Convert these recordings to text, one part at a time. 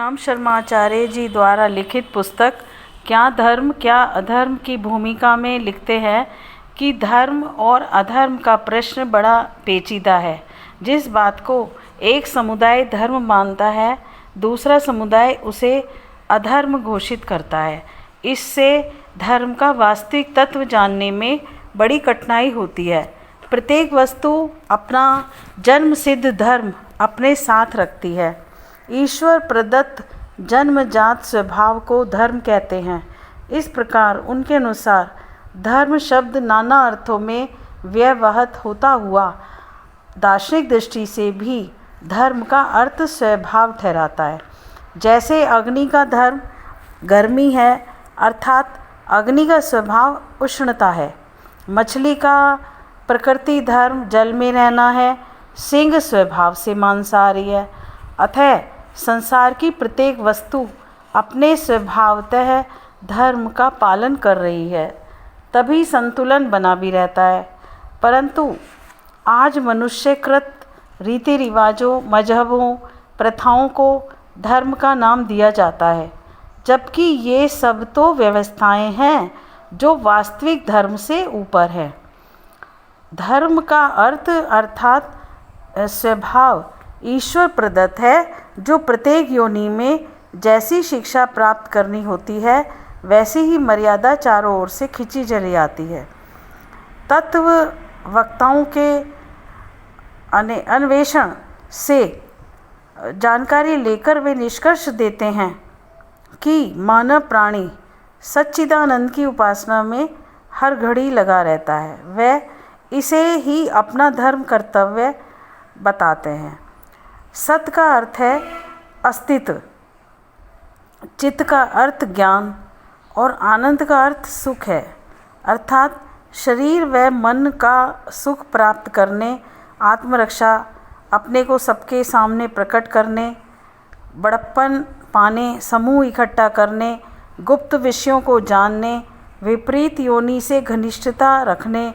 राम शर्माचार्य जी द्वारा लिखित पुस्तक क्या धर्म क्या अधर्म की भूमिका में लिखते हैं कि धर्म और अधर्म का प्रश्न बड़ा पेचीदा है। जिस बात को एक समुदाय धर्म मानता है, दूसरा समुदाय उसे अधर्म घोषित करता है। इससे धर्म का वास्तविक तत्व जानने में बड़ी कठिनाई होती है। प्रत्येक वस्तु अपना जन्मसिद्ध धर्म अपने साथ रखती है। ईश्वर प्रदत्त जन्मजात स्वभाव को धर्म कहते हैं। इस प्रकार उनके अनुसार धर्म शब्द नाना अर्थों में व्यवहृत होता हुआ दार्शनिक दृष्टि से भी धर्म का अर्थ स्वभाव ठहराता है। जैसे अग्नि का धर्म गर्मी है, अर्थात अग्नि का स्वभाव उष्णता है। मछली का प्रकृति धर्म जल में रहना है, सिंह स्वभाव से मांसाहारी है। अतः संसार की प्रत्येक वस्तु अपने स्वभावतः धर्म का पालन कर रही है, तभी संतुलन बना भी रहता है। परंतु आज मनुष्यकृत रीति रिवाजों, मजहबों, प्रथाओं को धर्म का नाम दिया जाता है, जबकि ये सब तो व्यवस्थाएं हैं जो वास्तविक धर्म से ऊपर है। धर्म का अर्थ अर्थात स्वभाव ईश्वर प्रदत्त है, जो प्रत्येक योनि में जैसी शिक्षा प्राप्त करनी होती है वैसी ही मर्यादा चारों ओर से खींची चली आती है। तत्व वक्ताओं के अन्वेषण से जानकारी लेकर वे निष्कर्ष देते हैं कि मानव प्राणी सच्चिदानंद की उपासना में हर घड़ी लगा रहता है। वह इसे ही अपना धर्म कर्तव्य बताते हैं। सत का अर्थ है अस्तित्व, चित्त का अर्थ ज्ञान और आनंद का अर्थ सुख है, अर्थात शरीर व मन का सुख प्राप्त करने, आत्मरक्षा, अपने को सबके सामने प्रकट करने, बड़प्पन पाने, समूह इकट्ठा करने, गुप्त विषयों को जानने, विपरीत योनि से घनिष्ठता रखने,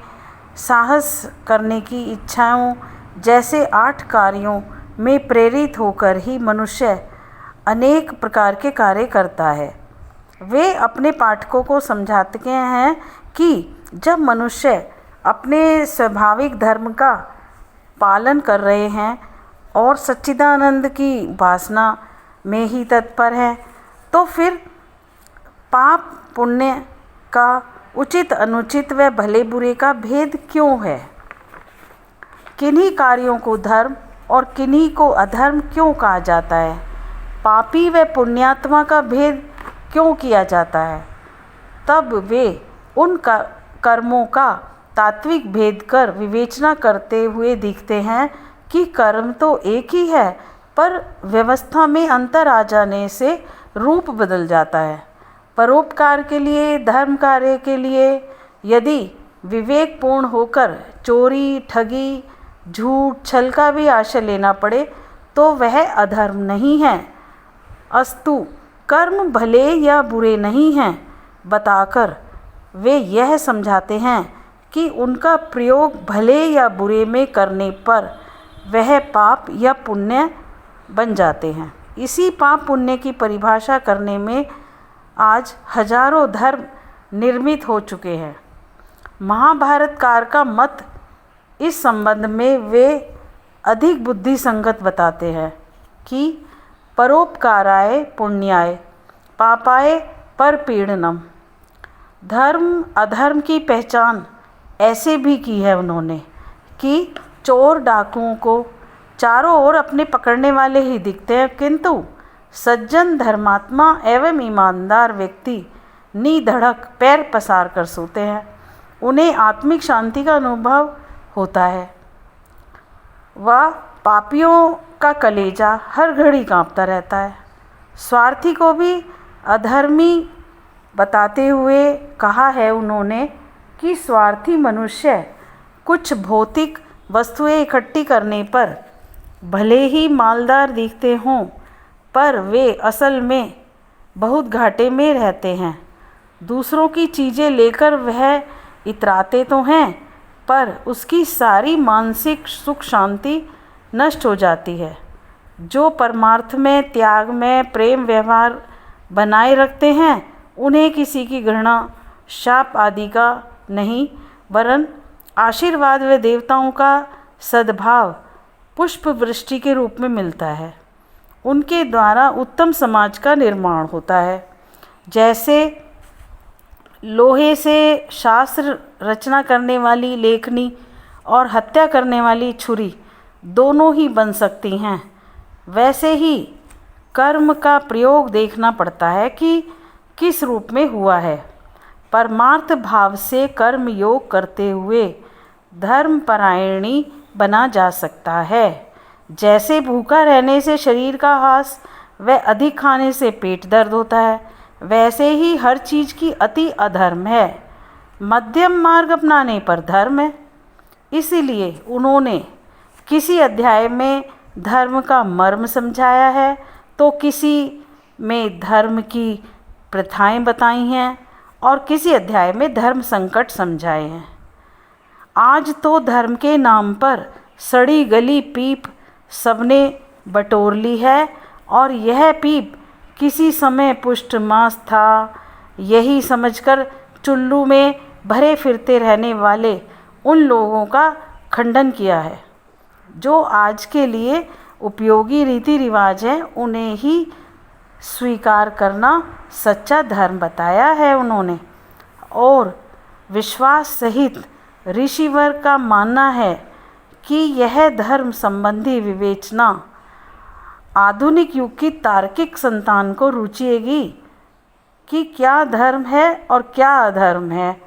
साहस करने की इच्छाओं जैसे 8 कार्यों में प्रेरित होकर ही मनुष्य अनेक प्रकार के कार्य करता है। वे अपने पाठकों को समझाते हैं कि जब मनुष्य अपने स्वाभाविक धर्म का पालन कर रहे हैं और सच्चिदानंद की उपासना में ही तत्पर है, तो फिर पाप पुण्य का, उचित अनुचित व भले बुरे का भेद क्यों है? किन्हीं कार्यों को धर्म और किन्हीं को अधर्म क्यों कहा जाता है? पापी व पुण्यात्मा का भेद क्यों किया जाता है? तब वे उन कर्मों का तात्विक भेद कर विवेचना करते हुए दिखते हैं कि कर्म तो एक ही है, पर व्यवस्था में अंतर आ जाने से रूप बदल जाता है। परोपकार के लिए, धर्म कार्य के लिए यदि विवेकपूर्ण होकर चोरी, ठगी, झूठ, छल का भी आश्रय लेना पड़े तो वह अधर्म नहीं है। अस्तु कर्म भले या बुरे नहीं हैं बताकर वे यह समझाते हैं कि उनका प्रयोग भले या बुरे में करने पर वह पाप या पुण्य बन जाते हैं। इसी पाप पुण्य की परिभाषा करने में आज हजारों धर्म निर्मित हो चुके हैं। महाभारतकार का मत इस संबंध में वे अधिक बुद्धि संगत बताते हैं कि परोपकाराय पुण्याय पापाय परपीड़नम। धर्म अधर्म की पहचान ऐसे भी की है उन्होंने कि चोर डाकुओं को चारों ओर अपने पकड़ने वाले ही दिखते हैं, किंतु सज्जन, धर्मात्मा एवं ईमानदार व्यक्ति निधड़क पैर पसार कर सोते हैं। उन्हें आत्मिक शांति का अनुभव होता है। वह पापियों का कलेजा हर घड़ी कांपता रहता है। स्वार्थी को भी अधर्मी बताते हुए कहा है उन्होंने कि स्वार्थी मनुष्य कुछ भौतिक वस्तुएं इकट्ठी करने पर भले ही मालदार दिखते हों, पर वे असल में बहुत घाटे में रहते हैं। दूसरों की चीज़ें लेकर वह इतराते तो हैं, पर उसकी सारी मानसिक सुख शांति नष्ट हो जाती है। जो परमार्थ में, त्याग में, प्रेम व्यवहार बनाए रखते हैं, उन्हें किसी की घृणा, शाप आदि का नहीं, वरन आशीर्वाद व देवताओं का सद्भाव पुष्प वृष्टि के रूप में मिलता है। उनके द्वारा उत्तम समाज का निर्माण होता है। जैसे लोहे से शास्त्र रचना करने वाली लेखनी और हत्या करने वाली छुरी दोनों ही बन सकती हैं, वैसे ही कर्म का प्रयोग देखना पड़ता है कि किस रूप में हुआ है। परमार्थ भाव से कर्म योग करते हुए धर्मपरायणी बना जा सकता है। जैसे भूखा रहने से शरीर का ह्रास व अधिक खाने से पेट दर्द होता है, वैसे ही हर चीज़ की अति अधर्म है, मध्यम मार्ग अपनाने पर धर्म है। इसीलिए उन्होंने किसी अध्याय में धर्म का मर्म समझाया है, तो किसी में धर्म की प्रथाएं बताई हैं और किसी अध्याय में धर्म संकट समझाए हैं। आज तो धर्म के नाम पर सड़ी गली पीप सबने बटोर ली है, और यह पीप किसी समय पुष्ट मांस था, यही समझकर चुल्लू में भरे फिरते रहने वाले उन लोगों का खंडन किया है। जो आज के लिए उपयोगी रीति रिवाज हैं, उन्हें ही स्वीकार करना सच्चा धर्म बताया है उन्होंने। और विश्वास सहित ऋषिवर का मानना है कि यह धर्म संबंधी विवेचना आधुनिक युग की तार्किक संतान को रुचेगी कि क्या धर्म है और क्या अधर्म है।